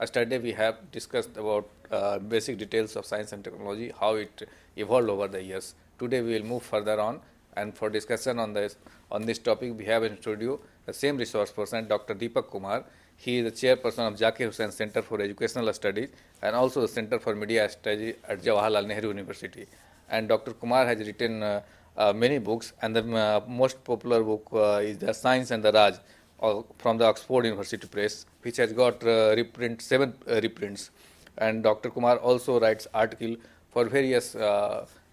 Yesterday we have discussed about basic details of science and technology, how it evolved over the years. Today we will move further on, and for discussion on this topic we have in studio the same resource person, Dr. Deepak Kumar. He is the chairperson of Zakir Hussain Center for Educational Studies and also the Center for Media Strategy at Jawaharlal Nehru University. And Dr. Kumar has written many books, and the most popular book is The Science and the Raj from the Oxford University Press, which has got seven reprints. And Dr. Kumar also writes articles for various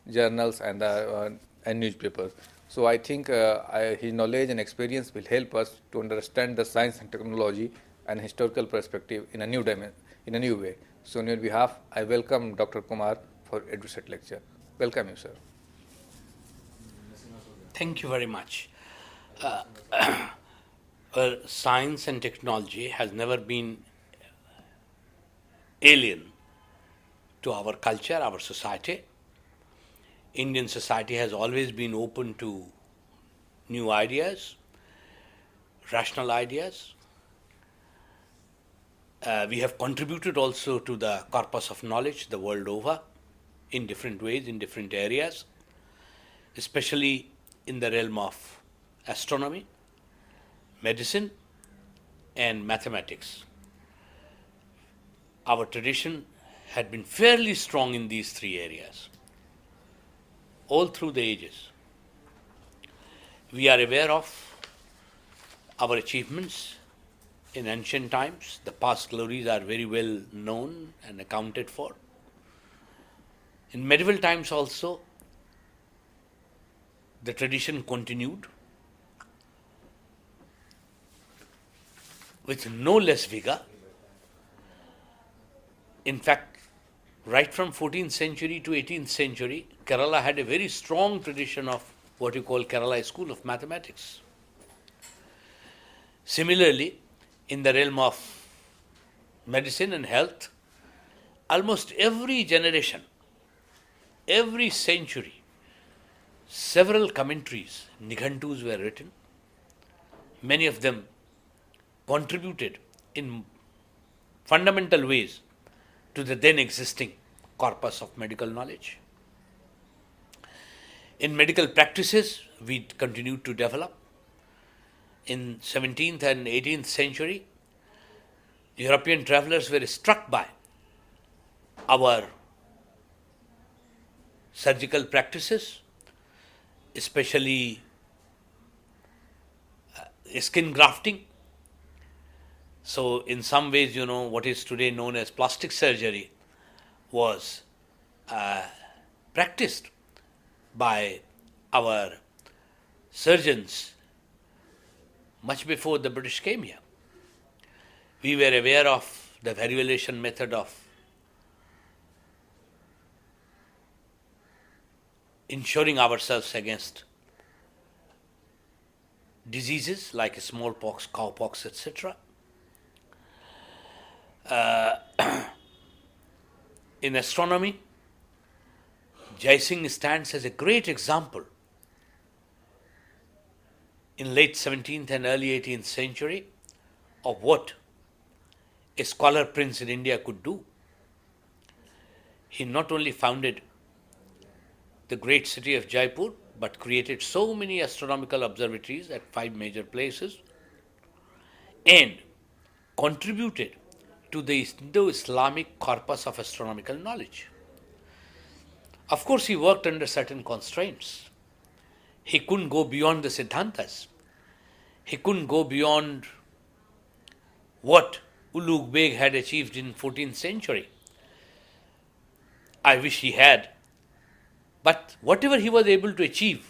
journals and newspapers. So I think his knowledge and experience will help us to understand the science and technology and historical perspective in a new way. So on your behalf, I welcome Dr. Kumar for EduSet lecture. Welcome you, sir. Thank you very much. Well, science and technology has never been alien to our culture, our society. Indian society has always been open to new ideas, rational ideas. We have contributed also to the corpus of knowledge the world over in different ways, in different areas, especially in the realm of astronomy, medicine, and mathematics. Our tradition had been fairly strong in these three areas, all through the ages. We are aware of our achievements in ancient times. The past glories are very well known and accounted for. In medieval times also, the tradition continued with no less vigor. In fact, right from 14th century to 18th century, Kerala had a very strong tradition of what you call Kerala School of Mathematics. Similarly, in the realm of medicine and health, almost every generation, every century, several commentaries, nighantus were written. Many of them contributed in fundamental ways to the then existing corpus of medical knowledge. In medical practices, we continued to develop. In 17th and 18th century, European travelers were struck by our surgical practices, especially skin grafting. So in some ways, what is today known as plastic surgery was practiced by our surgeons much before the British came here. We were aware of the variolation method of ensuring ourselves against diseases like smallpox, cowpox, etc. In astronomy, Jai Singh stands as a great example in late 17th and early 18th century of what a scholar prince in India could do. He not only founded the great city of Jaipur, but created so many astronomical observatories at 5 major places and contributed to the Indo-Islamic corpus of astronomical knowledge. Of course, he worked under certain constraints. He couldn't go beyond the Siddhantas. He couldn't go beyond what Ulugh Beg had achieved in 14th century. I wish he had. But whatever he was able to achieve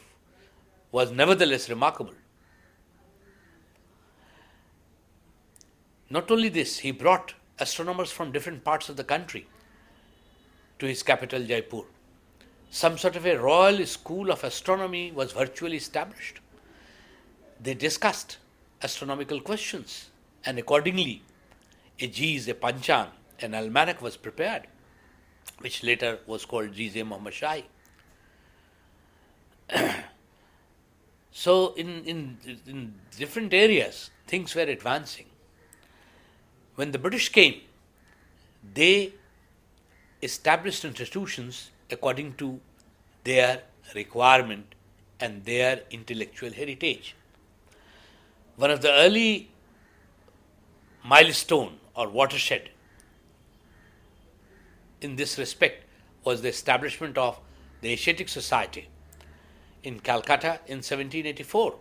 was nevertheless remarkable. Not only this, he brought astronomers from different parts of the country to his capital, Jaipur. Some sort of a royal school of astronomy was virtually established. They discussed astronomical questions, and accordingly, a Jiz, a Panchang, an almanac was prepared, which later was called Jiz-e Muhammad Shahi. So, in different areas, things were advancing. When the British came, they established institutions according to their requirement and their intellectual heritage. One of the early milestone or watershed in this respect was the establishment of the Asiatic Society in Calcutta in 1784.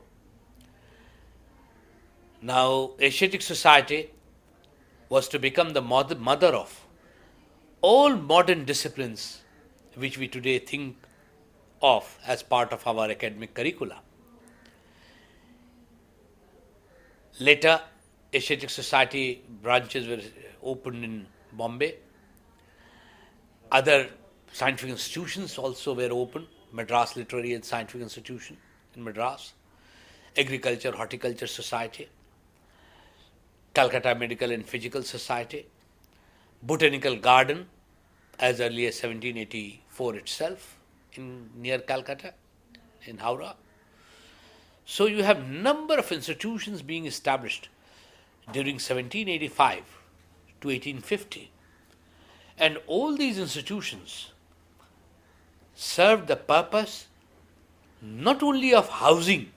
Now, Asiatic Society was to become the mother of all modern disciplines which we today think of as part of our academic curricula. Later, Asiatic Society branches were opened in Bombay. Other scientific institutions also were opened. Madras Literary and Scientific Institution in Madras, Agriculture Horticulture Society, Calcutta Medical and Physical Society, Botanical Garden as early as 1784 itself near Calcutta, in Howrah. So you have number of institutions being established during 1785 to 1850, and all these institutions served the purpose not only of housing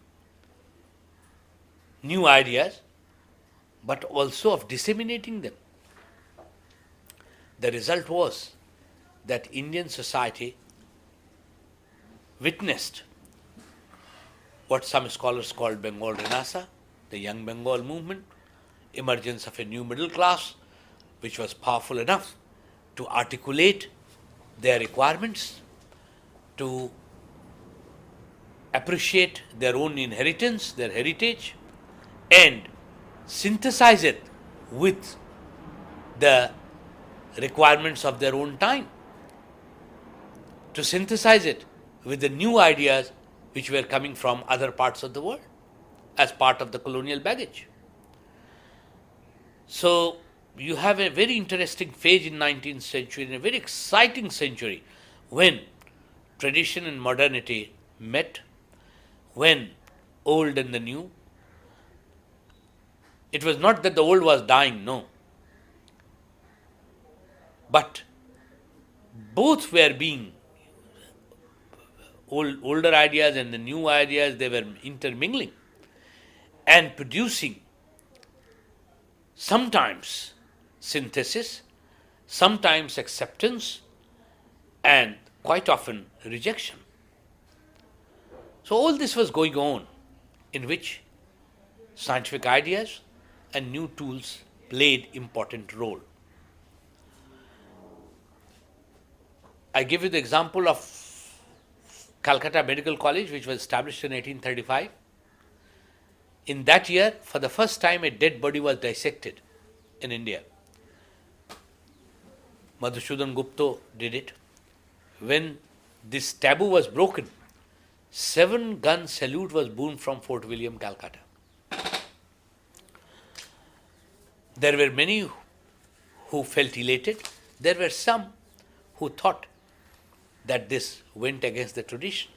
new ideas but also of disseminating them. The result was that Indian society witnessed what some scholars called Bengal Renaissance, the Young Bengal movement, emergence of a new middle class which was powerful enough to articulate their requirements, to appreciate their own inheritance, their heritage, and synthesize it with the requirements of their own time, to synthesize it with the new ideas which were coming from other parts of the world as part of the colonial baggage. So you have a very interesting phase in 19th century, and a very exciting century when tradition and modernity met, when old and the new. It was not that the old was dying, no. But both were being, older ideas and the new ideas, they were intermingling and producing sometimes synthesis, sometimes acceptance, and quite often rejection. So all this was going on, in which scientific ideas and new tools played important role. I give you the example of Calcutta Medical College, which was established in 1835. In that year, for the first time, a dead body was dissected in India. Madhusudan Gupta did it. When this taboo was broken, 7-gun salute was boomed from Fort William, Calcutta. There were many who felt elated. There were some who thought that this went against the tradition,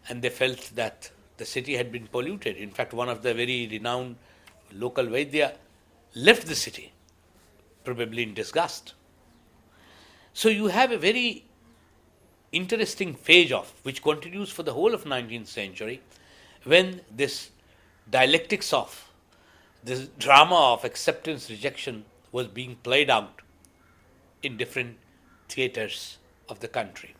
and they felt that the city had been polluted. In fact, one of the very renowned local Vaidya left the city, probably in disgust. So you have a very interesting phase of, which continues for the whole of 19th century, when this dialectics of, this drama of acceptance, rejection was being played out in different theatres of the country.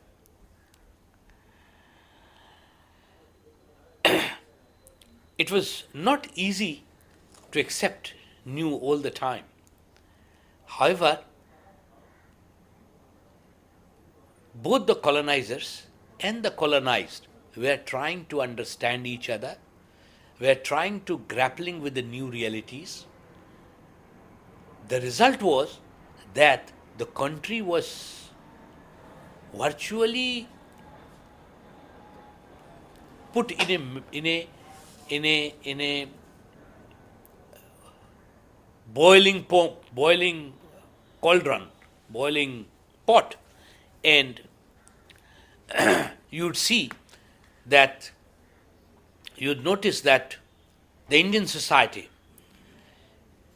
It was not easy to accept new all the time. However, both the colonizers and the colonized were trying to understand each other, were trying to grappling with the new realities. The result was that the country was virtually put in a boiling cauldron, boiling pot, and you'd see that you'd notice that the Indian society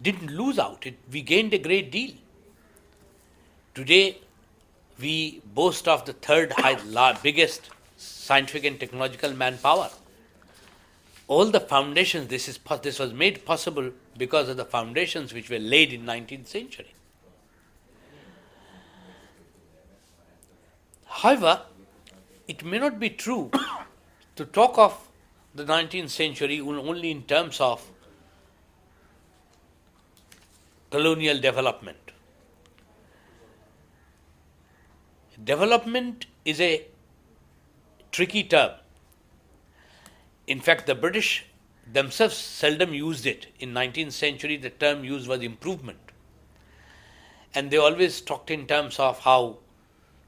didn't lose out. We gained a great deal. Today, we boast of the biggest scientific and technological manpower. All the foundations, this was made possible because of the foundations which were laid in 19th century. However, it may not be true to talk of the 19th century only in terms of colonial development. Development is a tricky term. In fact, the British themselves seldom used it. In 19th century, the term used was improvement. And they always talked in terms of how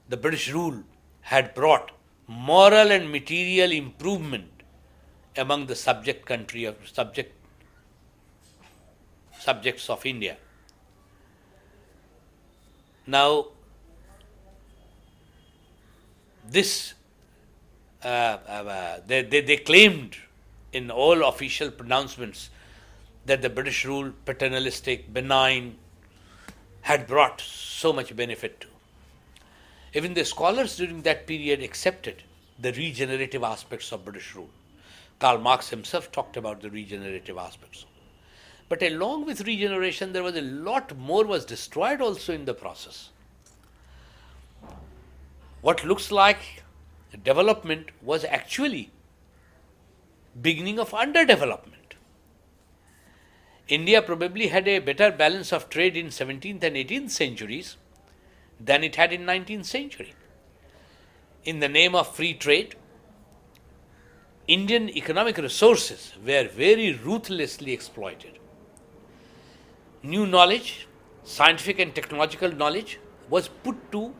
the British rule had brought moral and material improvement among the subjects of India. Now, this they claimed in all official pronouncements that the British rule, paternalistic, benign, had brought so much benefit to. Even the scholars during that period accepted the regenerative aspects of British rule. Karl Marx himself talked about the regenerative aspects. But along with regeneration, there was a lot more was destroyed also in the process. What looks like development was actually beginning of underdevelopment. India probably had a better balance of trade in 17th and 18th centuries than it had in 19th century. In the name of free trade, Indian economic resources were very ruthlessly exploited. New knowledge, scientific and technological knowledge, was put to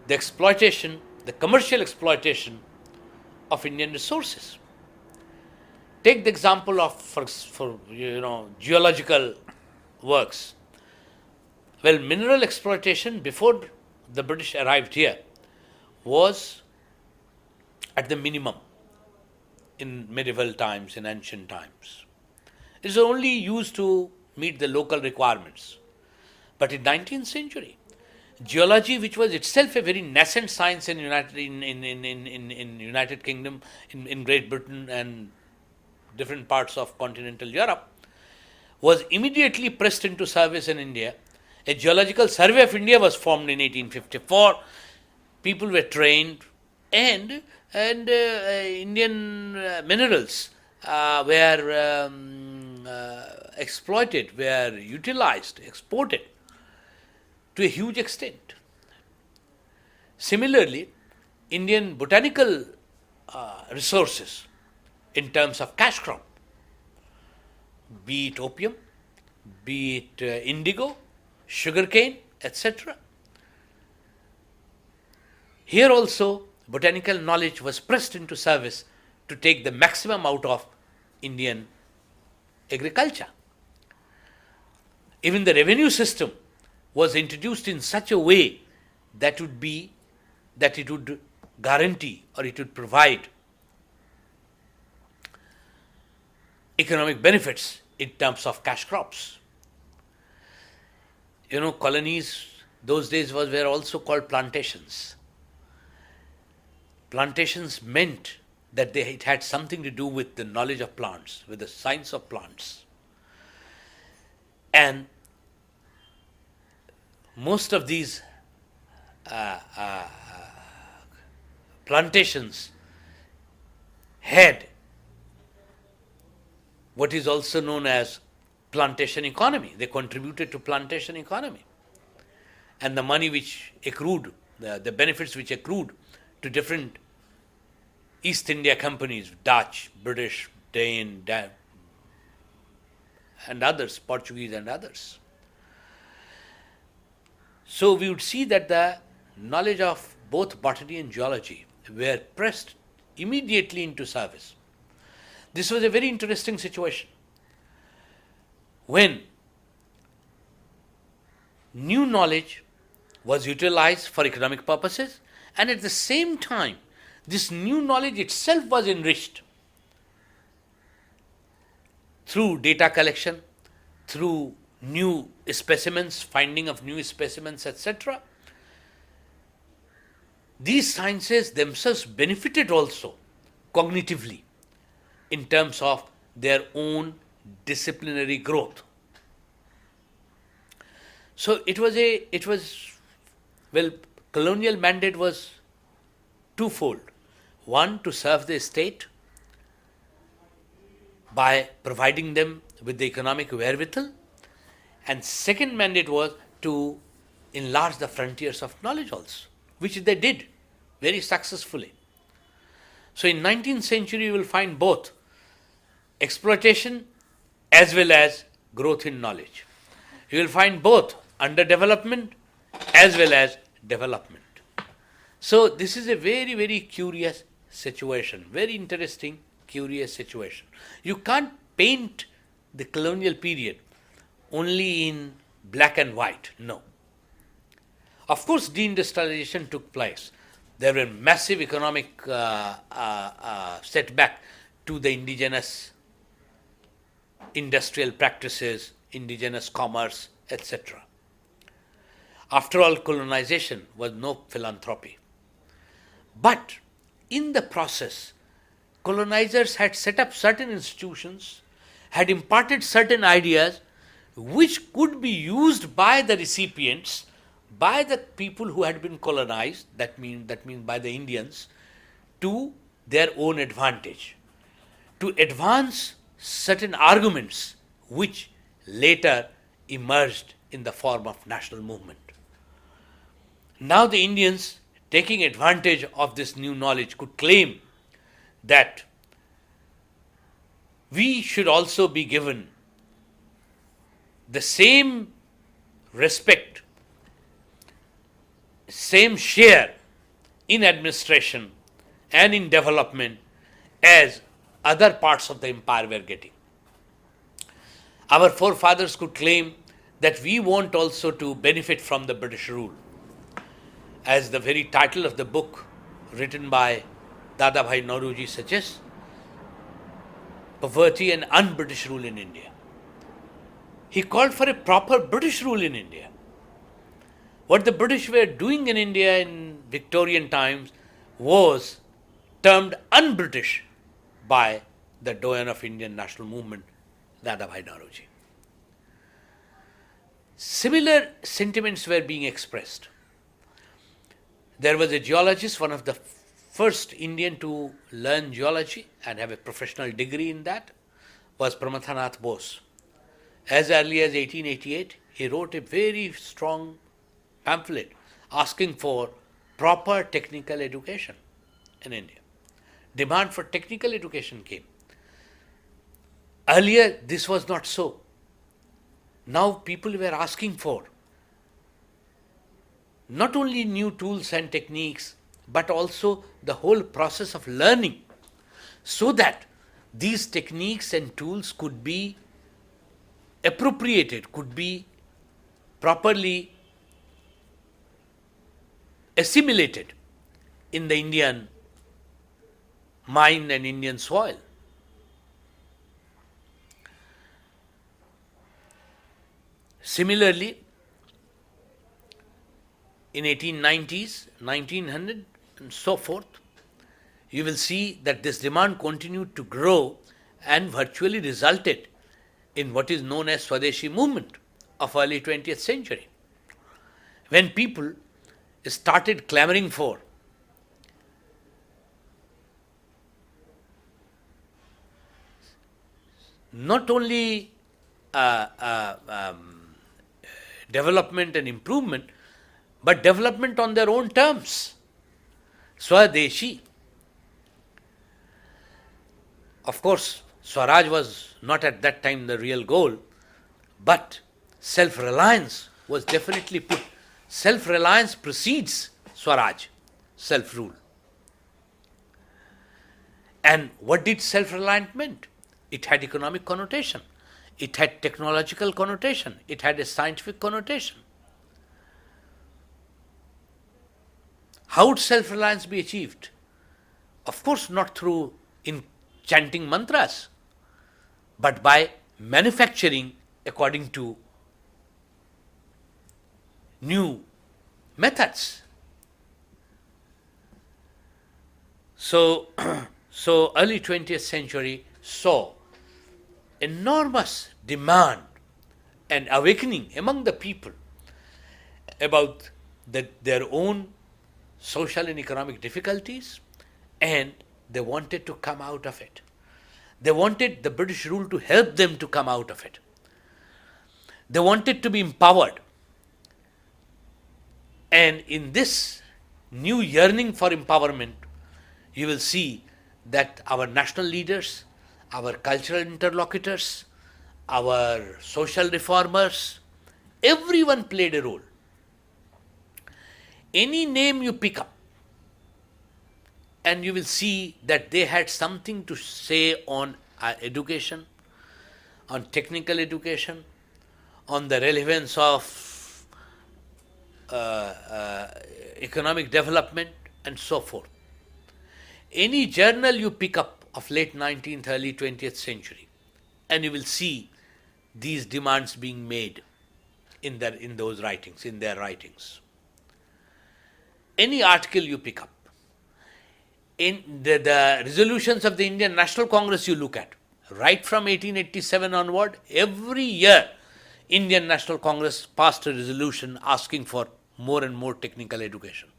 the exploitation, the commercial exploitation of Indian resources. Take the example of for geological works. Well, mineral exploitation before the British arrived here was at the minimum in medieval times, in ancient times. It is only used to meet the local requirements. But in 19th century, geology, which was itself a very nascent science in United Kingdom, in Great Britain and different parts of continental Europe, was immediately pressed into service in India. A geological survey of India was formed in 1854. People were trained, and Indian minerals were exploited, were utilized, exported to a huge extent. Similarly, Indian botanical resources in terms of cash crop, be it opium, be it indigo, sugarcane, etc. Here also, botanical knowledge was pressed into service to take the maximum out of Indian agriculture. Even the revenue system was introduced in such a way that it would guarantee or it would provide economic benefits in terms of cash crops. Colonies those days were also called plantations. Plantations meant that it had something to do with the knowledge of plants, with the science of plants. And most of these plantations had what is also known as plantation economy. They contributed to plantation economy. And the money which accrued, the benefits which accrued to different East India companies, Dutch, British, Dane, and others, Portuguese and others. So we would see that the knowledge of both botany and geology were pressed immediately into service. This was a very interesting situation. When new knowledge was utilized for economic purposes, and at the same time, this new knowledge itself was enriched through data collection, through new specimens, finding of new specimens, etc. These sciences themselves benefited also cognitively in terms of their own disciplinary growth. So colonial mandate was twofold. One, to serve the state by providing them with the economic wherewithal, and second mandate was to enlarge the frontiers of knowledge also, which they did very successfully. So in 19th century you will find both exploitation as well as growth in knowledge. You will find both underdevelopment as well as development. So this is a very, very curious situation, very interesting, curious situation. You can't paint the colonial period only in black and white, no. Of course, deindustrialization took place. There were massive economic setback to the indigenous industrial practices, indigenous commerce, etc. After all, colonization was no philanthropy. But in the process, colonizers had set up certain institutions, had imparted certain ideas which could be used by the recipients, by the people who had been colonized, that means by the Indians, to their own advantage, to advance certain arguments which later emerged in the form of national movement. Now the Indians, taking advantage of this new knowledge, could claim that we should also be given the same respect, same share in administration and in development as other parts of the empire were getting. Our forefathers could claim that we want also to benefit from the British rule. As the very title of the book written by Dadabhai Nauroji suggests, poverty and un-British rule in India. He called for a proper British rule in India. What the British were doing in India in Victorian times was termed un-British by the doyen of Indian national movement, Dadabhai Nauroji. Similar sentiments were being expressed. There was a geologist, one of the first Indian to learn geology and have a professional degree in that, was Pramathanath Bose. As early as 1888, he wrote a very strong pamphlet asking for proper technical education in India. Demand for technical education came. Earlier, this was not so. Now people were asking for not only new tools and techniques, but also the whole process of learning, so that these techniques and tools could be appropriated, could be properly assimilated in the Indian mind and Indian soil. Similarly, in 1890s, 1900 and so forth, you will see that this demand continued to grow and virtually resulted in what is known as Swadeshi movement of early 20th century, when people started clamoring for not only development and improvement, but development on their own terms. Swadeshi. Of course, Swaraj was not at that time the real goal, but self-reliance was definitely put self-reliance precedes Swaraj, self-rule. And what did self-reliant meant? It had economic connotation. It had technological connotation. It had a scientific connotation. How would self-reliance be achieved? Of course, not through chanting mantras, but by manufacturing according to new methods. So, so early 20th century saw enormous demand and awakening among the people about their own social and economic difficulties, and they wanted to come out of it. They wanted the British rule to help them to come out of it. They wanted to be empowered. And in this new yearning for empowerment, you will see that our national leaders, our cultural interlocutors, our social reformers, everyone played a role. Any name you pick up, and you will see that they had something to say on education, on technical education, on the relevance of economic development, and so forth. Any journal you pick up of late 19th, early 20th century, and you will see these demands being made in those writings, in their writings. Any article you pick up, in the resolutions of the Indian National Congress you look at, right from 1887 onward, every year Indian National Congress passed a resolution asking for more and more technical education.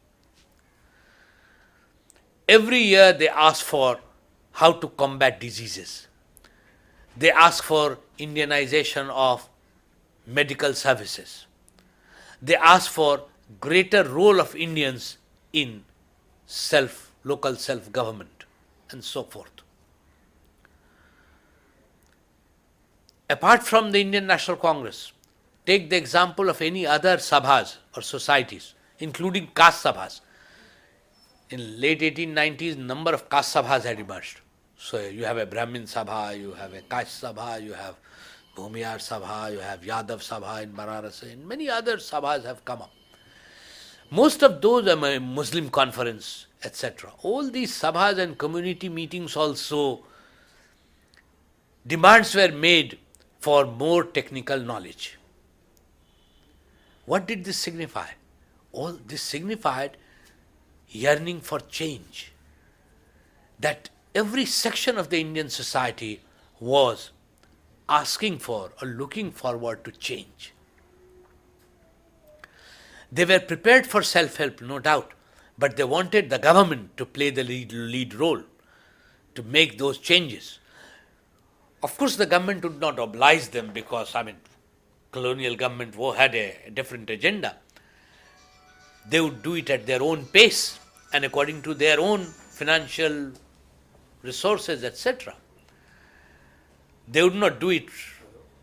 Every year they ask for how to combat diseases. They ask for Indianization of medical services. They ask for greater role of Indians in local self-government, and so forth. Apart from the Indian National Congress, take the example of any other sabhas or societies, including caste sabhas. In late 1890s, number of caste sabhas had emerged. So you have a Brahmin sabha, you have a caste sabha, you have Bhumiyar sabha, you have Yadav sabha in Banaras, and many other sabhas have come up. Most of those are Muslim conference, etc. All these sabhas and community meetings also, demands were made for more technical knowledge. What did this signify? All this signified yearning for change. That every section of the Indian society was asking for or looking forward to change. They were prepared for self-help, no doubt, but they wanted the government to play the lead role, to make those changes. Of course, the government would not oblige them because, colonial government had a different agenda. They would do it at their own pace and according to their own financial resources, etc. They would not do it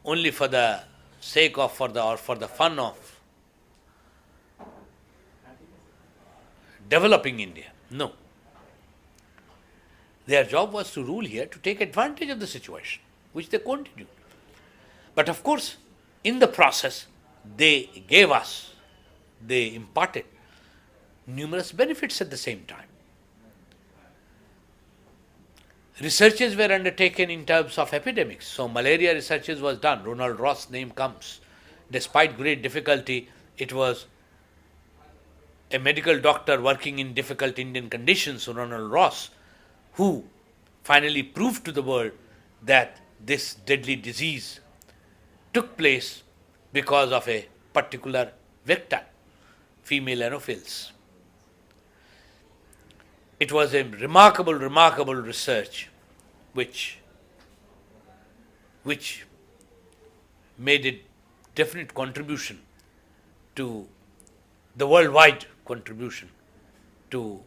only for the sake of, for the fun of developing India. No. Their job was to rule here, to take advantage of the situation, which they continued. But of course, in the process, they imparted numerous benefits at the same time. Researches were undertaken in terms of epidemics. So malaria researches was done. Ronald Ross' name comes. Despite great difficulty, it was a medical doctor working in difficult Indian conditions, Ronald Ross, who finally proved to the world that this deadly disease took place because of a particular vector, female anopheles. It was a remarkable research which made a definite contribution to the worldwide contribution to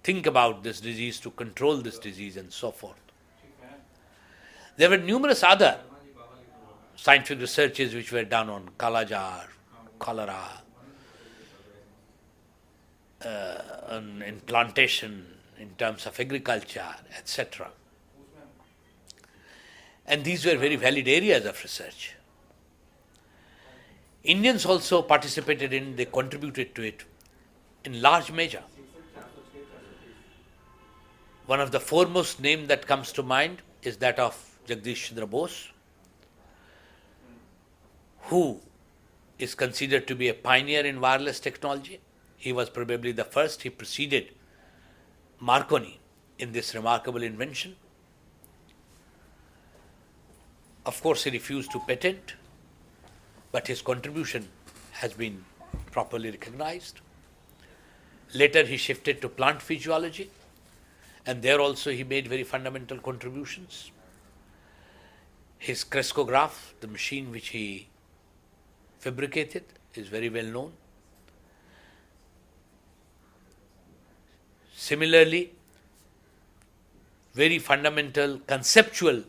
think about this disease, to control this disease, and so forth. There were numerous other scientific researches which were done on Kalajar, cholera, in plantation, in terms of agriculture, etc. And these were very valid areas of research. Indians also participated in, they contributed to it in large measure. One of the foremost names that comes to mind is that of Jagdish Chandra Bose, who is considered to be a pioneer in wireless technology. He was probably the first. He preceded Marconi in this remarkable invention. Of course, he refused to patent, but his contribution has been properly recognized. Later, he shifted to plant physiology, and there also he made very fundamental contributions. His crescograph, the machine which he fabricated, is very well known. Similarly, very fundamental conceptual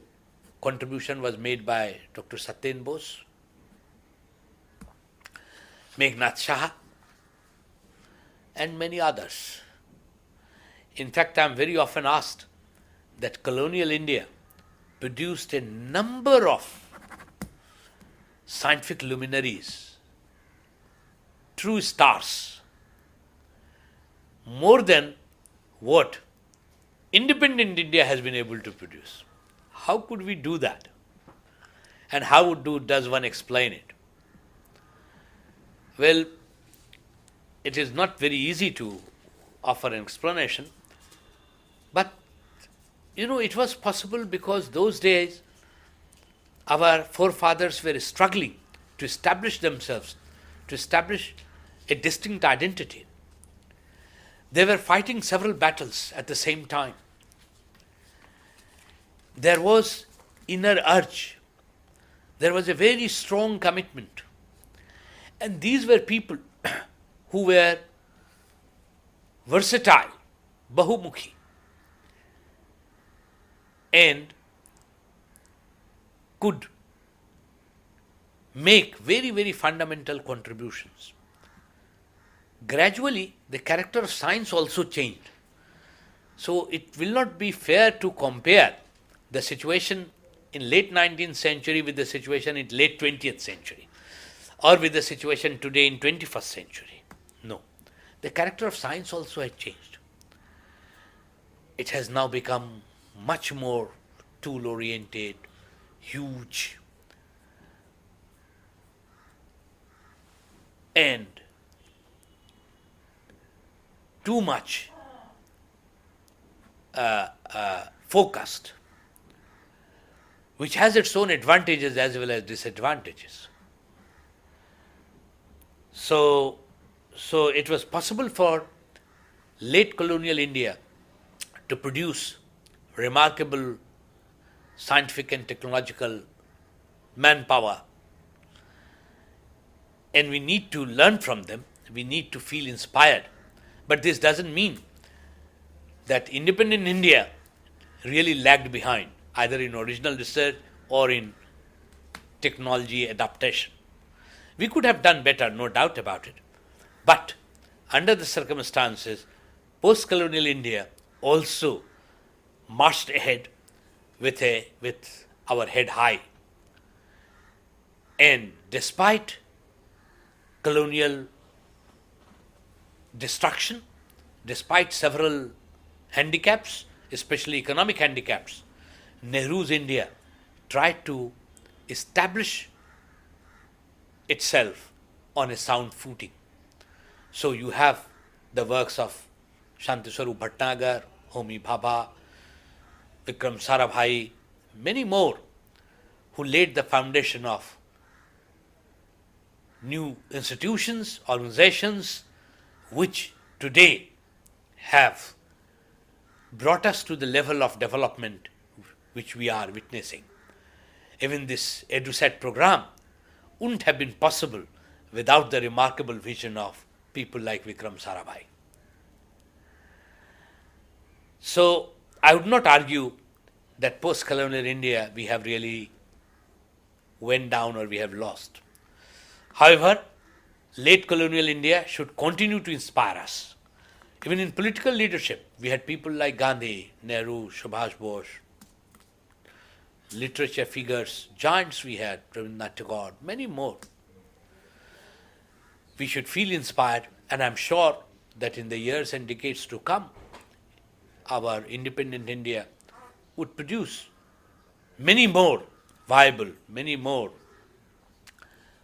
contribution was made by Dr. Satyen Bose, Meghnad Shah, and many others. In fact, I am very often asked that colonial India produced a number of scientific luminaries, true stars, more than what independent India has been able to produce. How could we do that? And how does one explain it? Well, it is not very easy to offer an explanation, but it was possible because those days our forefathers were struggling to establish themselves, to establish a distinct identity. They were fighting several battles at the same time. There was inner urge. There was a very strong commitment. And these were people who were versatile, bahumukhi, and could make very, very fundamental contributions. Gradually, the character of science also changed. So it will not be fair to compare the situation in late 19th century with the situation in late 20th century or with the situation today in 21st century. No. The character of science also has changed. It has now become much more tool-oriented, huge, and too much focused, which has its own advantages as well as disadvantages. So it was possible for late colonial India to produce remarkable scientific and technological manpower. And we need to learn from them. We need to feel inspired. But this doesn't mean that independent India really lagged behind, either in original research or in technology adaptation. We could have done better, no doubt about it. But under the circumstances, post-colonial India also marched ahead with our head high. And despite colonial destruction, despite several handicaps, especially economic handicaps, Nehru's India tried to establish itself on a sound footing. So you have the works of Shantiswarup Bhatnagar, Homi Bhabha, Vikram Sarabhai, many more, who laid the foundation of new institutions, organizations, which today have brought us to the level of development which we are witnessing. Even this EduSat program wouldn't have been possible without the remarkable vision of people like Vikram Sarabhai. So I would not argue that post-colonial India we have really went down or we have lost. However, late colonial India should continue to inspire us. Even in political leadership, we had people like Gandhi, Nehru, Subhash Bose, literature figures, giants we had, Rabindranath Tagore, many more. We should feel inspired, and I'm sure that in the years and decades to come, our independent India would produce many more viable, many more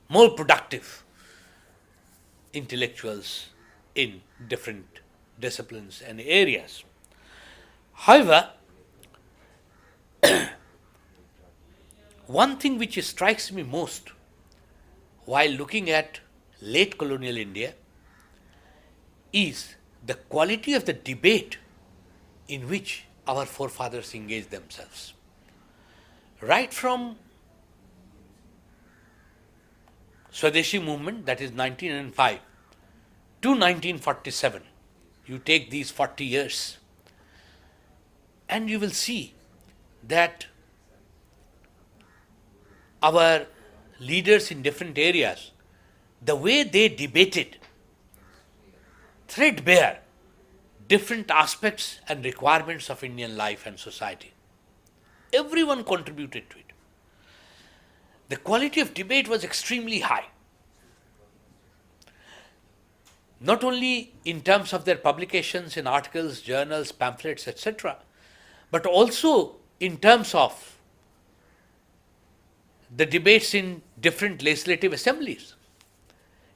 productive intellectuals in different disciplines and areas. However, one thing which strikes me most while looking at late colonial India is the quality of the debate in which our forefathers engaged themselves. Right from Swadeshi movement, that is 1905, to 1947, you take these 40 years, and you will see that our leaders in different areas, the way they debated, threadbare different aspects and requirements of Indian life and society. Everyone contributed to it. The quality of debate was extremely high. Not only in terms of their publications in articles, journals, pamphlets, etc., but also in terms of the debates in different legislative assemblies.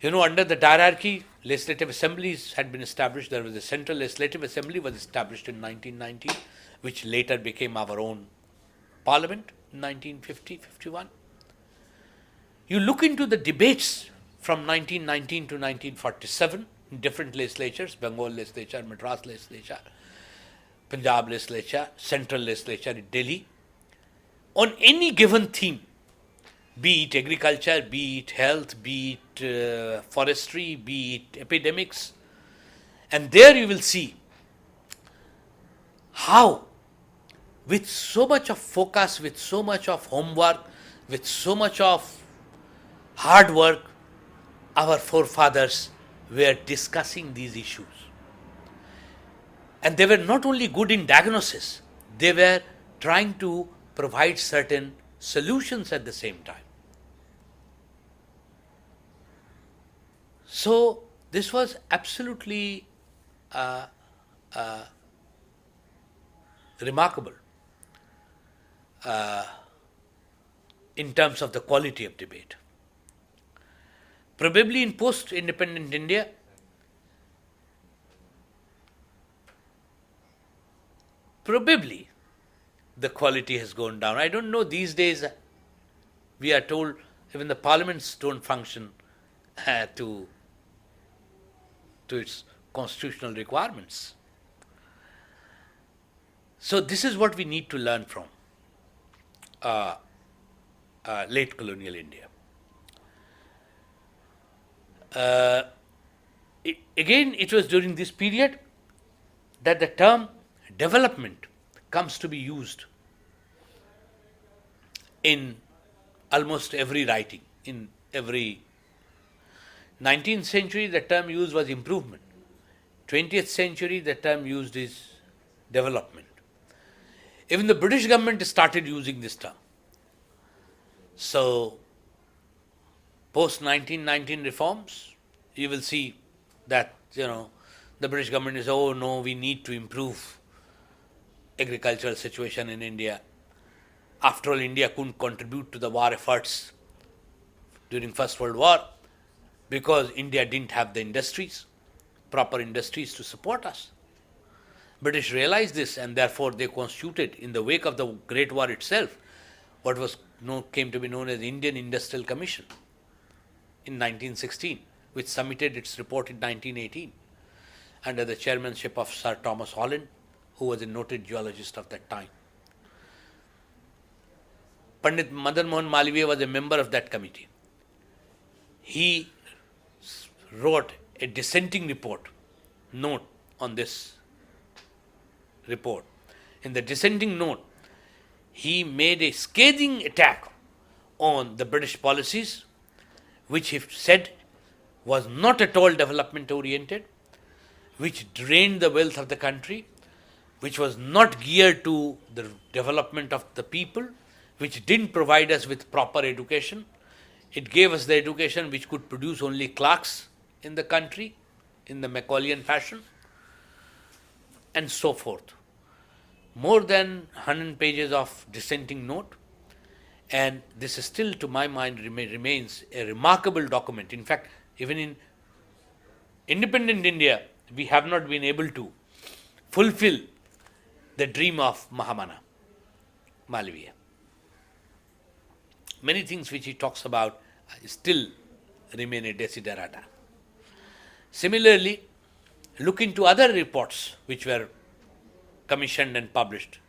Under the hierarchy, legislative assemblies had been established. There was a central legislative assembly was established in 1990, which later became our own parliament in 1950-51. You look into the debates from 1919 to 1947 in different legislatures, Bengal legislature, Madras legislature, Punjab legislature, central legislature in Delhi, on any given theme, be it agriculture, be it health, be it forestry, be it epidemics. And there you will see how, with so much of focus, with so much of homework, with so much of hard work, our forefathers were discussing these issues. And they were not only good in diagnosis, they were trying to provide certain solutions at the same time. So this was absolutely remarkable in terms of the quality of debate. Probably in post-independent India, probably the quality has gone down. I don't know, these days we are told even the parliaments don't function to its constitutional requirements. So this is what we need to learn from late colonial India. It was during this period that the term development comes to be used in almost every writing. In every 19th century, the term used was improvement. 20th century, the term used is development. Even the British government started using this term. So, post-1919 reforms, you will see that, the British government is, oh no, we need to improve agricultural situation in India. After all, India couldn't contribute to the war efforts during First World War because India didn't have the industries, proper industries to support us. British realized this, and therefore they constituted, in the wake of the Great War itself, what came to be known as the Indian Industrial Commission in 1916, which submitted its report in 1918 under the chairmanship of Sir Thomas Holland, who was a noted geologist of that time. Pandit Madan Mohan Malviya was a member of that committee. He wrote a dissenting note on this report. In the dissenting note, he made a scathing attack on the British policies, which he said was not at all development oriented, which drained the wealth of the country, which was not geared to the development of the people, which didn't provide us with proper education. It gave us the education which could produce only clerks in the country, in the Macaulayan fashion, and so forth. More than 100 pages of dissenting note, and this is still, to my mind, remains a remarkable document. In fact, even in independent India, we have not been able to fulfill the dream of Mahamana Malviya. Many things which he talks about still remain a desiderata. Similarly, look into other reports which were commissioned and published.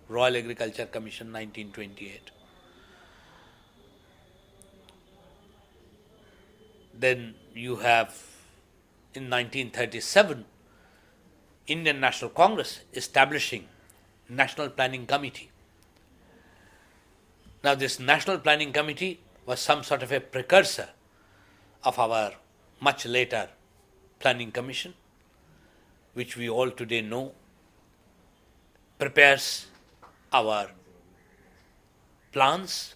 Royal Agriculture Commission 1928. Then you have in 1937 Indian National Congress establishing National Planning Committee. Now this National Planning Committee was some sort of a precursor of our much later Planning Commission, which we all today know prepares our plans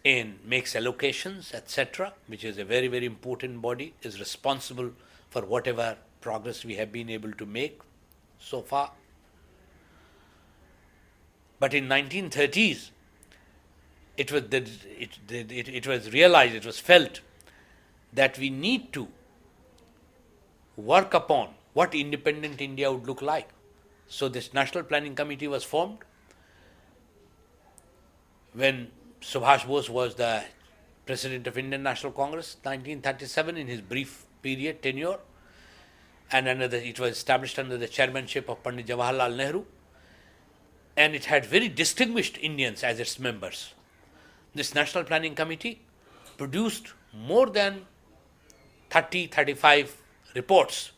and makes allocations, etc., which is a very, very important body, is responsible for whatever progress we have been able to make so far. But in 1930s, it was realized, it was felt that we need to work upon what independent India would look like. So this National Planning Committee was formed when Subhash Bose was the President of Indian National Congress, 1937, in his brief period, tenure, and it was established under the chairmanship of Pandit Jawaharlal Nehru, and it had very distinguished Indians as its members. This National Planning Committee produced more than 35 reports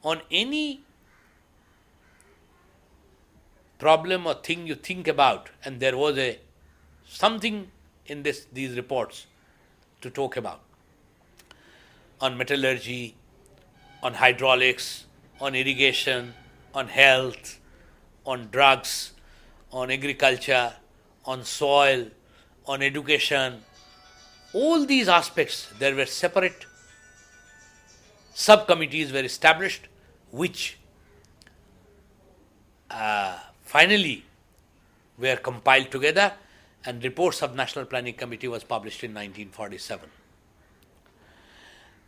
on any problem or thing you think about, and there was something in these reports to talk about. On metallurgy, on hydraulics, on irrigation, on health, on drugs, on agriculture, on soil, on education. All these aspects, there were separate subcommittees were established, which finally were compiled together, and reports of National Planning Committee was published in 1947.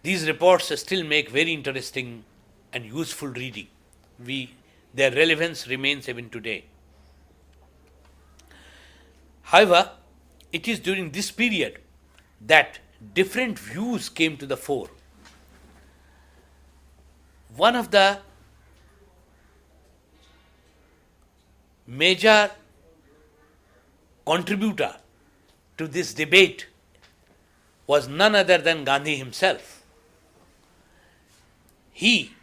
These reports still make very interesting and useful reading. Their relevance remains even today. However, it is during this period that different views came to the fore. One of the major contributor to this debate was none other than Gandhi himself. He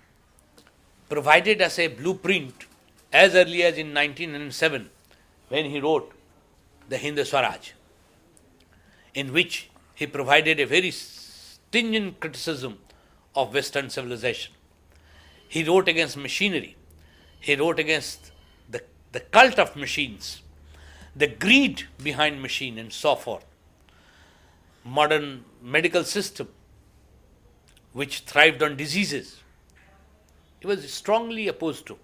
provided us a blueprint as early as in 1907 when he wrote the Hind Swaraj, in which he provided a very stringent criticism of Western civilization. He wrote against machinery. He wrote against the cult of machines, the greed behind machine, and so forth. Modern medical system, which thrived on diseases, he was strongly opposed to.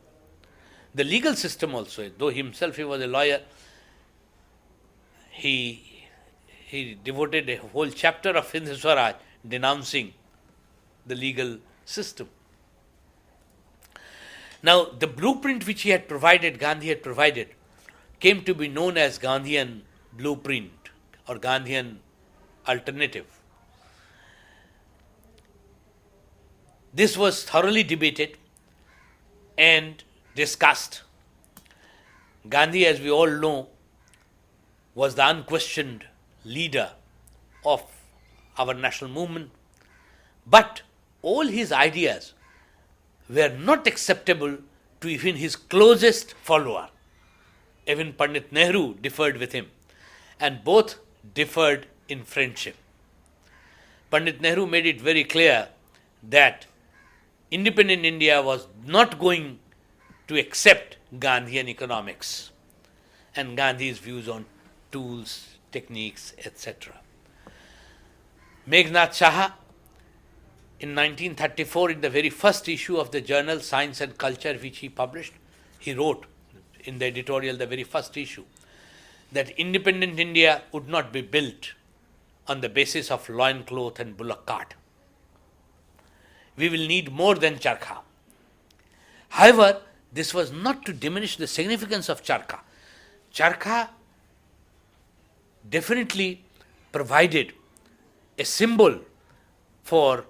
The legal system also, though himself he was a lawyer, he devoted a whole chapter of Hind Swaraj denouncing the legal system. Now, the blueprint which Gandhi had provided, came to be known as Gandhian Blueprint or Gandhian Alternative. This was thoroughly debated and discussed. Gandhi, as we all know, was the unquestioned leader of our national movement, but all his ideas were not acceptable to even his closest follower. Even Pandit Nehru differed with him. and both differed in friendship. Pandit Nehru made it very clear that independent India was not going to accept Gandhian economics and Gandhi's views on tools, techniques, etc. Meghnad Saha, in 1934, in the very first issue of the journal Science and Culture, which he published, he wrote in the editorial, the very first issue, that independent India would not be built on the basis of loincloth and bullock cart. We will need more than charkha. However, this was not to diminish the significance of charkha. Charkha definitely provided a symbol for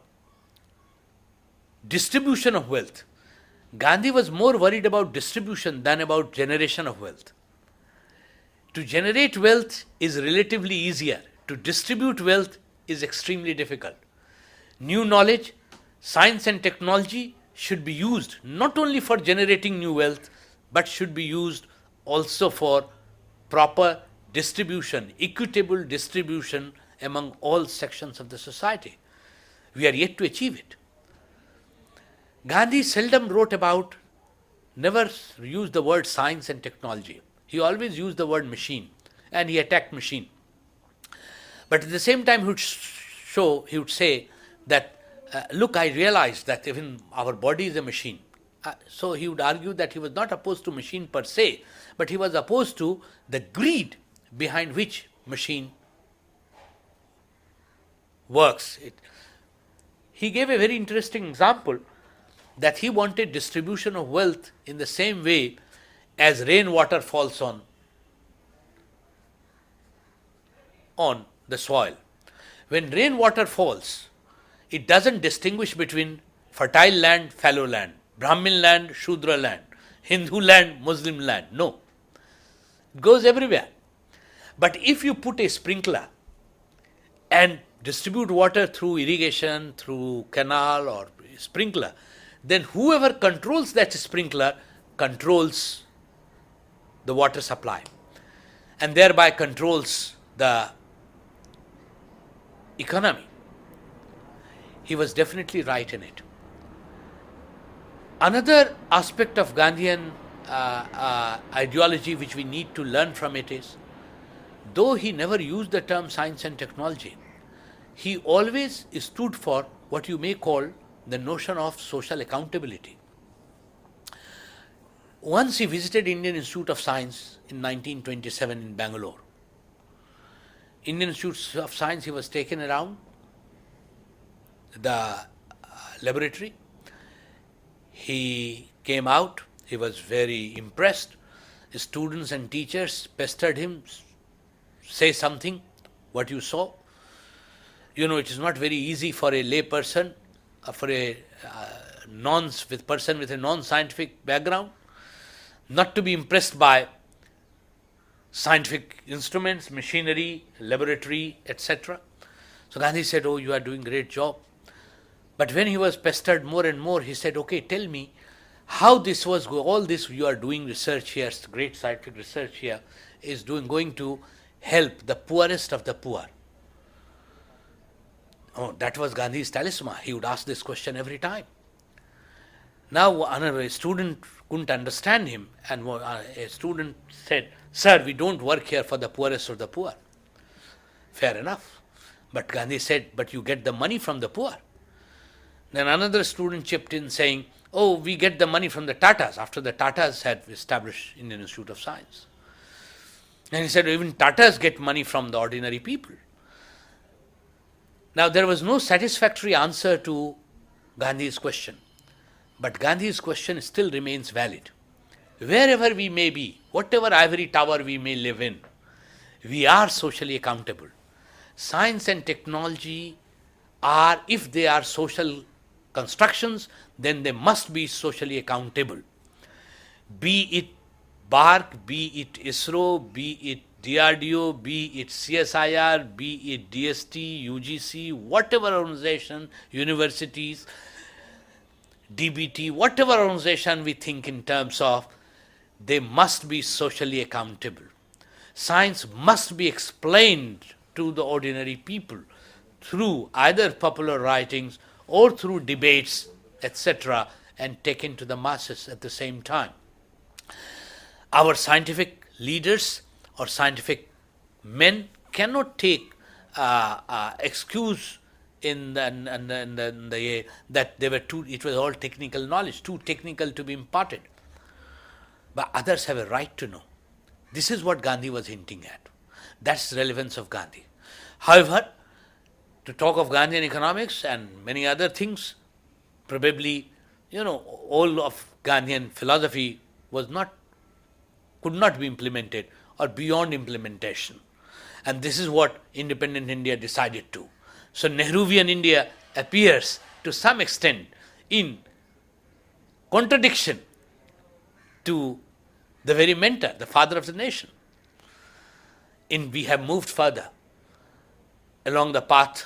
distribution of wealth. Gandhi was more worried about distribution than about generation of wealth. To generate wealth is relatively easier. To distribute wealth is extremely difficult. New knowledge, science and technology should be used not only for generating new wealth, but should be used also for proper distribution, equitable distribution among all sections of the society. We are yet to achieve it. Gandhi seldom wrote about, never used the word science and technology. He always used the word machine, and he attacked machine. But at the same time, he would say that, look, I realized that even our body is a machine. So he would argue that he was not opposed to machine per se, but he was opposed to the greed behind which machine works. He gave a very interesting example that he wanted distribution of wealth in the same way as rainwater falls on the soil. When rainwater falls, it doesn't distinguish between fertile land, fallow land, Brahmin land, Shudra land, Hindu land, Muslim land. No. It goes everywhere. But if you put a sprinkler and distribute water through irrigation, through canal or sprinkler, then whoever controls that sprinkler controls the water supply and thereby controls the economy. He was definitely right in it. Another aspect of Gandhian ideology which we need to learn from it is, though he never used the term science and technology, he always stood for what you may call the notion of social accountability. Once he visited Indian Institute of Science in 1927 in Bangalore. Indian Institute of Science, he was taken around the laboratory. He came out, he was very impressed. Students and teachers pestered him, say something, what you saw. You know, it is not very easy for a lay person, for a person with a non-scientific background, not to be impressed by scientific instruments, machinery, laboratory, etc. So Gandhi said, oh, you are doing a great job. But when he was pestered more and more, he said, okay, tell me how this was, all this you are doing research here, great scientific research here, is going to help the poorest of the poor. Oh, that was Gandhi's talisman. He would ask this question every time. Now another student couldn't understand him, and a student said, sir, we don't work here for the poorest of the poor. Fair enough. But Gandhi said, but you get the money from the poor. Then another student chipped in saying, oh, we get the money from the Tatas, after the Tatas had established Indian Institute of Science. And he said, even Tatas get money from the ordinary people. Now, there was no satisfactory answer to Gandhi's question. But Gandhi's question still remains valid. Wherever we may be, whatever ivory tower we may live in, we are socially accountable. Science and technology are, if they are social constructions, then they must be socially accountable. Be it BARC, be it ISRO, be it DRDO, be it CSIR, be it DST, UGC, whatever organization, universities, DBT, whatever organization we think in terms of, they must be socially accountable. science must be explained to the ordinary people through either popular writings or through debates, etc., and taken to the masses at the same time. Our scientific leaders or scientific men cannot take excuse that they were too. It was all technical knowledge, too technical to be imparted. But others have a right to know. This is what Gandhi was hinting at. That's the relevance of Gandhi. However, to talk of Gandhian economics and many other things, probably, all of Gandhian philosophy could not be implemented or beyond implementation. And this is what independent India decided to. So Nehruvian India appears to some extent in contradiction to the very mentor, the father of the nation. We have moved further along the path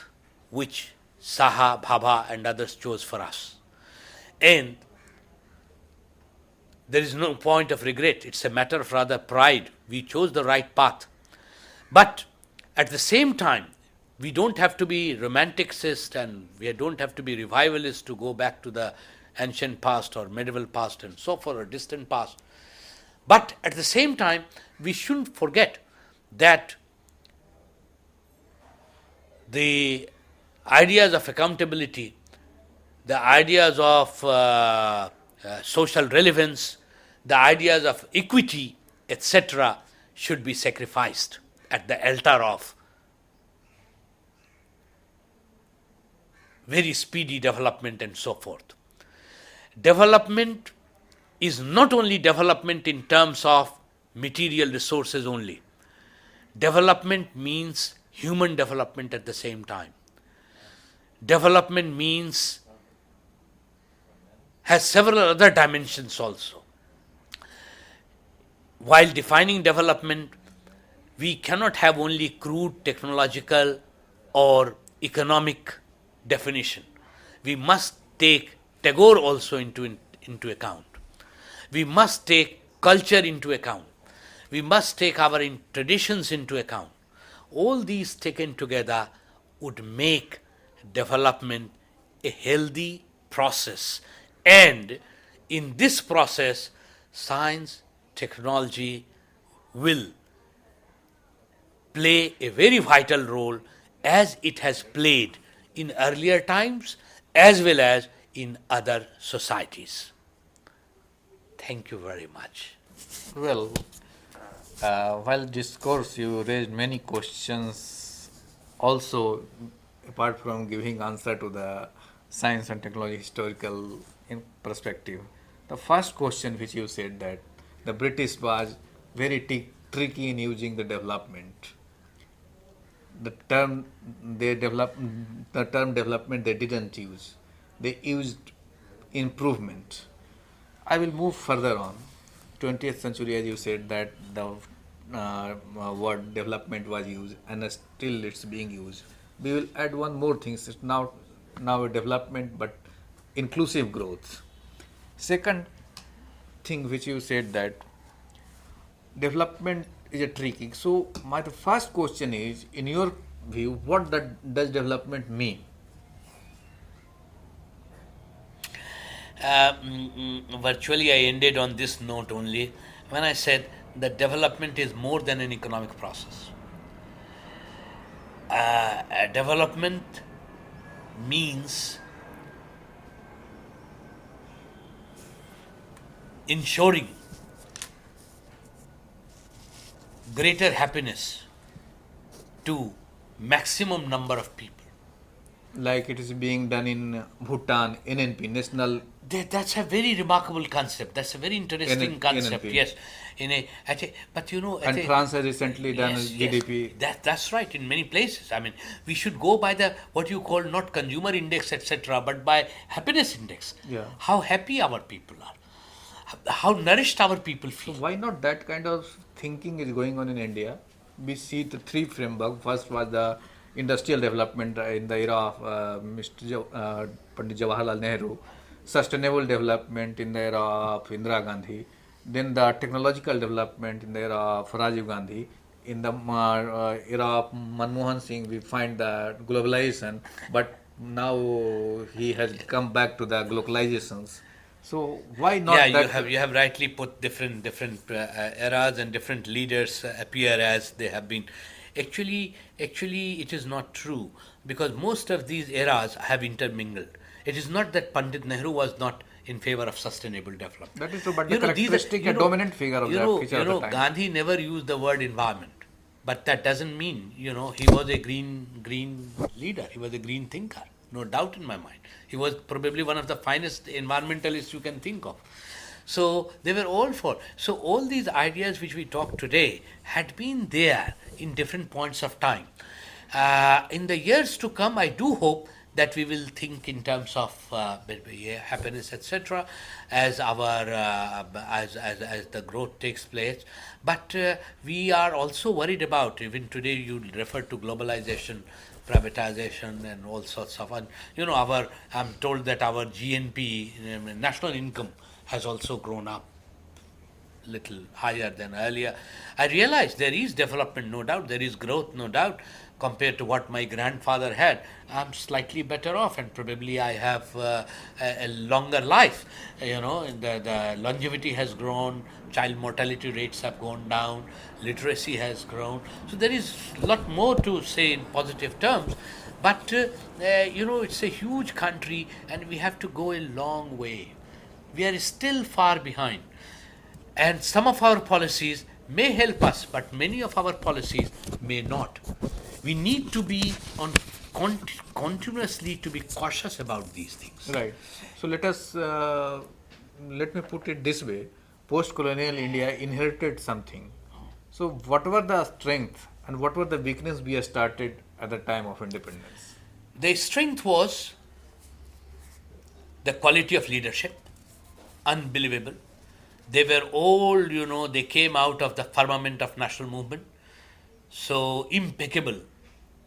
which Saha, Bhabha and others chose for us. And there is no point of regret. It's a matter of rather pride. We chose the right path. But at the same time, we don't have to be romanticists and we don't have to be revivalists to go back to the ancient past or medieval past and so forth, or distant past. But at the same time, we shouldn't forget that the ideas of accountability, the ideas of social relevance, the ideas of equity, etc., should be sacrificed at the altar of very speedy development and so forth. Development is not only development in terms of material resources only. Development means human development at the same time. Development has several other dimensions also. While defining development, we cannot have only crude technological or economic definition. We must take Tagore also into account. We must take culture into account. We must take our traditions into account. All these taken together would make development a healthy process. And in this process, science, technology will play a very vital role, as it has played in earlier times as well as in other societies. Thank you very much. Well, while discourse, you raised many questions also, apart from giving answer to the science and technology historical perspective. The first question which you said, that the British was very tricky in using the development. The term development they didn't use. They used improvement. I will move further on. 20th century, as you said, that the word development was used, and still it's being used. We will add one more thing. It's now a development, but inclusive growth. Second thing which you said, that development is a tricky. So my first question is, in your view, what does development mean? Virtually I ended on this note only when I said that development is more than an economic process. Development means ensuring greater happiness to maximum number of people. Like it is being done in Bhutan, NNP, National. That's a very remarkable concept. That's a very interesting concept. NNP. Yes, but And France has recently done yes, GDP. Yes, that's right. In many places, I mean, we should go by the what you call not consumer index, etc., but by happiness index. Yeah. How happy our people are, how nourished our people feel. So why not that kind of thinking is going on in India? We see the three framework. First was the industrial development in the era of Pandit Jawaharlal Nehru, sustainable development in the era of Indira Gandhi, then the technological development in the era of Rajiv Gandhi, in the era of Manmohan Singh, we find the globalization, but now he has come back to the globalizations. So why Yeah, not that? you have rightly put different eras and different leaders appear as they have been. Actually, it is not true because most of these eras have intermingled. It is not that Pandit Nehru was not in favor of sustainable development. That is true, but the You know, these are characteristic, a dominant figure of the feature of the time. Gandhi never used the word environment, but that doesn't mean he was a green leader. He was a green thinker, no doubt in my mind. He was probably one of the finest environmentalists you can think of. So they were all for. So all these ideas which we talk today had been there in different points of time. In the years to come, I do hope that we will think in terms of happiness, etc., as our as the growth takes place. But we are also worried about, even today you refer to globalization, privatization, and all sorts of. And I'm told that our GNP, national income, has also grown up little higher than earlier. I realize there is development, no doubt, there is growth, no doubt, compared to what my grandfather had. I'm slightly better off, and probably I have a longer life. The longevity has grown, child mortality rates have gone down, literacy has grown. So there is a lot more to say in positive terms. But it's a huge country, and we have to go a long way. We are still far behind. And some of our policies may help us, but many of our policies may not. We need to be continuously to be cautious about these things. Right. So let me put it this way: post-colonial India inherited something. So what were the strength and what were the weakness we had started at the time of independence? The strength was the quality of leadership, unbelievable. They were all, they came out of the firmament of national movement. So impeccable,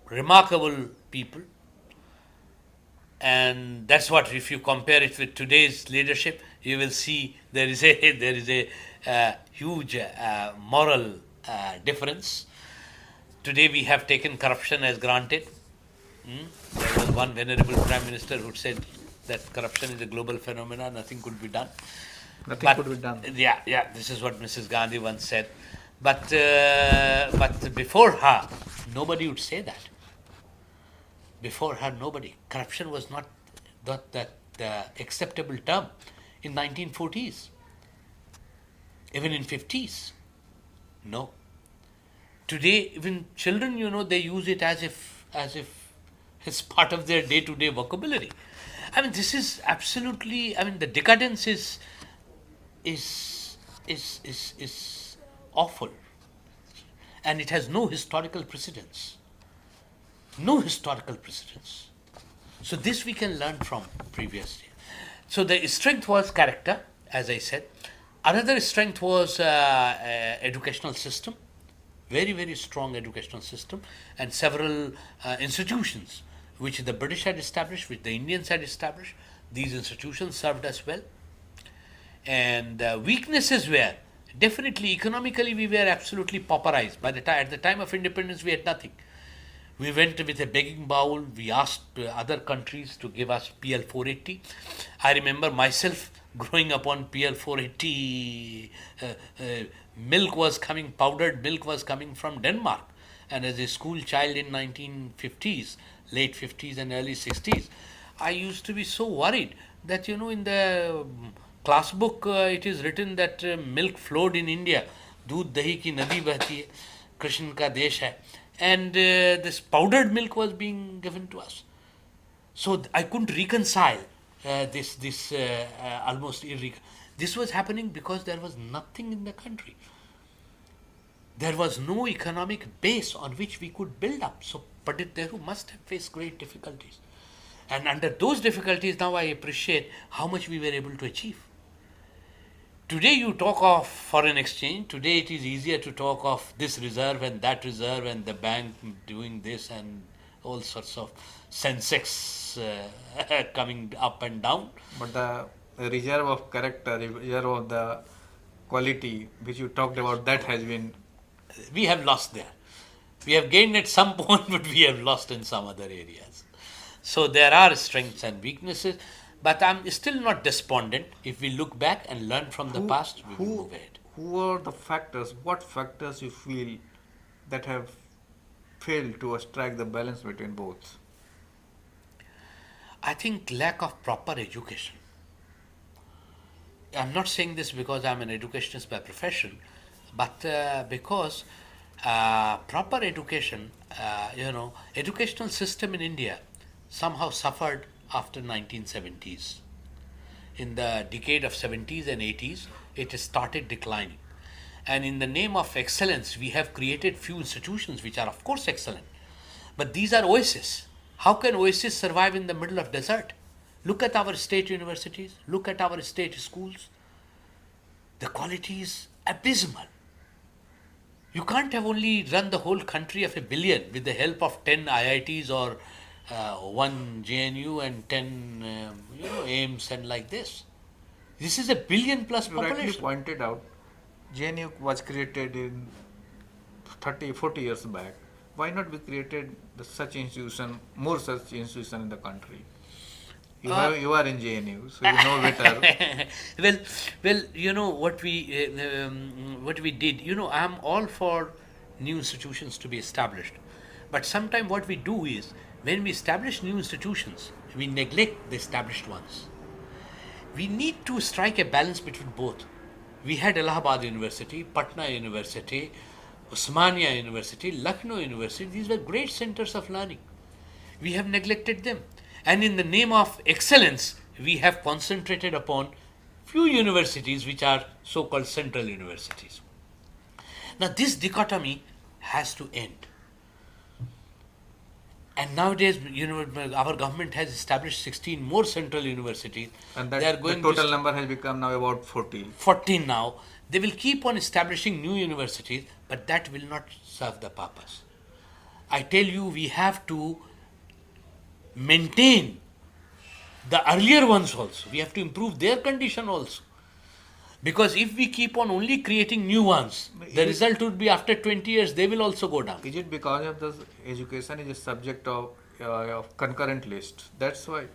remarkable people. And that's what, if you compare it with today's leadership, you will see there is a huge moral difference. Today we have taken corruption as granted. There was one venerable prime minister who said that corruption is a global phenomenon, nothing could be done. Nothing could be done. Yeah, this is what Mrs. Gandhi once said. But before her, nobody would say that. Before her, nobody. Corruption was not that acceptable term in 1940s, even in 50s. No. Today, even children, they use it as if it's part of their day-to-day vocabulary. I mean, this is absolutely. I mean, the decadence is awful, and it has no historical precedence. No historical precedence. So this we can learn from previous year. So the strength was character, as I said. Another strength was educational system, very, very strong educational system, and several institutions which the British had established, which the Indians had established. These institutions served us well. And weaknesses were definitely economically we were absolutely pauperized. At the time of independence we had nothing. We went with a begging bowl. We asked other countries to give us PL 480. I remember myself growing up on PL 480. Milk was coming, powdered milk was coming from Denmark. And as a school child in 1950s, late 50s and early 60s, I used to be so worried that in the class book it is written that milk flowed in India. Doodh dahi ki nadi bahti hai, Krishna ka desh hai. And this powdered milk was being given to us. So I couldn't reconcile this almost This was happening because there was nothing in the country. There was no economic base on which we could build up. So Pandit Nehru must have faced great difficulties. And under those difficulties, now I appreciate how much we were able to achieve. Today you talk of foreign exchange. Today it is easier to talk of this reserve and that reserve and the bank doing this and all sorts of Sensex coming up and down. But the reserve of character, reserve of the quality which you talked about, that has been We have lost there. We have gained at some point, but we have lost in some other areas. So there are strengths and weaknesses, but I'm still not despondent. If we look back and learn from the past, we will move ahead. Who are the factors? What factors you feel that have failed to strike the balance between both? I think lack of proper education. I'm not saying this because I'm an educationist by profession, but because proper education, educational system in India somehow suffered after 1970s. In the decade of 70s and 80s, it has started declining. And in the name of excellence, we have created few institutions which are of course excellent. But these are oases. How can oases survive in the middle of desert? Look at our state universities, look at our state schools. The quality is abysmal. You can't have only run the whole country of 1 billion with the help of 10 IITs or one JNU and 10 AIMS and like this. This is a 1 billion plus You rightly population. pointed out, JNU was created in 30, 40 years back. Why not we created more such institution in the country? You are in JNU, so you know better. well, what we did. I'm all for new institutions to be established, but sometimes what we do is when we establish new institutions, we neglect the established ones. We need to strike a balance between both. We had Allahabad University, Patna University, Osmania University, Lucknow University. These were great centers of learning. We have neglected them. And in the name of excellence, we have concentrated upon few universities which are so-called central universities. Now this dichotomy has to end. And nowadays, our government has established 16 more central universities. And They are that the going total to number has become now about 40. 14 now. They will keep on establishing new universities, but that will not serve the purpose. I tell you, we have to maintain the earlier ones also. We have to improve their condition also. Because if we keep on only creating new ones, the result would be after 20 years, they will also go down. Is it because of this education is a subject of concurrent list? That's why.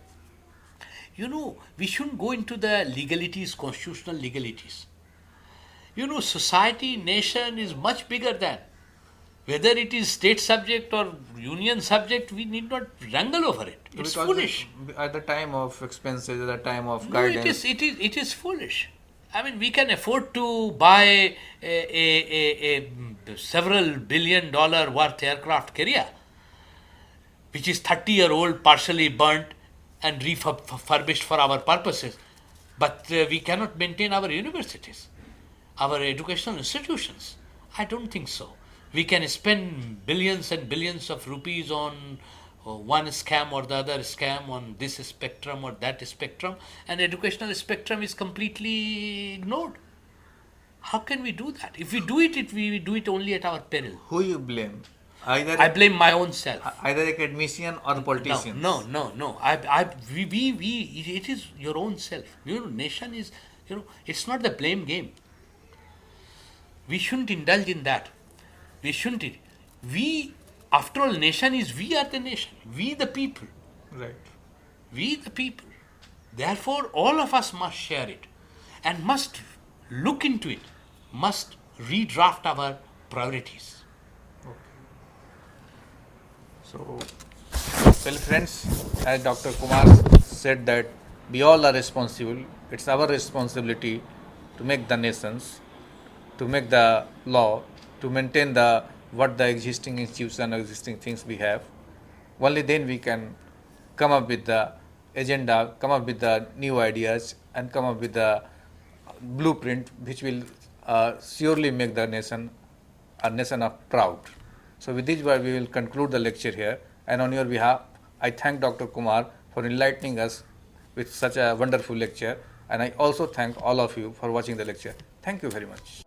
We shouldn't go into the legalities, constitutional legalities. Society, nation is much bigger than. Whether it is state subject or union subject, we need not wrangle over it. It's Because foolish. At the time of expenses, at the time of No, guidance. it is foolish. I mean, we can afford to buy a several $billion worth aircraft carrier, which is 30-year-old, partially burnt and refurbished for our purposes. But we cannot maintain our universities, our educational institutions. I don't think so. We can spend billions and billions of rupees on one scam or the other scam, on this spectrum or that spectrum, and educational spectrum is completely ignored. How can we do that? If we do it, we do it only at our peril. Who you blame? Either I blame my own self. either academician or politicians. No. It is your own self. Nation is, it's not the blame game. We shouldn't indulge in that. We shouldn't. After all, nation is, we are the nation. We the people. Right. We the people. Therefore, all of us must share it and must look into it, must redraft our priorities. So, well, friends, as Dr. Kumar said that we all are responsible. It's our responsibility to make the nations, to make the law, to maintain what the existing institution, existing things we have. Only then we can come up with the agenda, come up with the new ideas, and come up with the blueprint which will surely make the nation a nation of proud. So with this word we will conclude the lecture here, and on your behalf I thank Dr. Kumar for enlightening us with such a wonderful lecture, and I also thank all of you for watching the lecture. Thank you very much.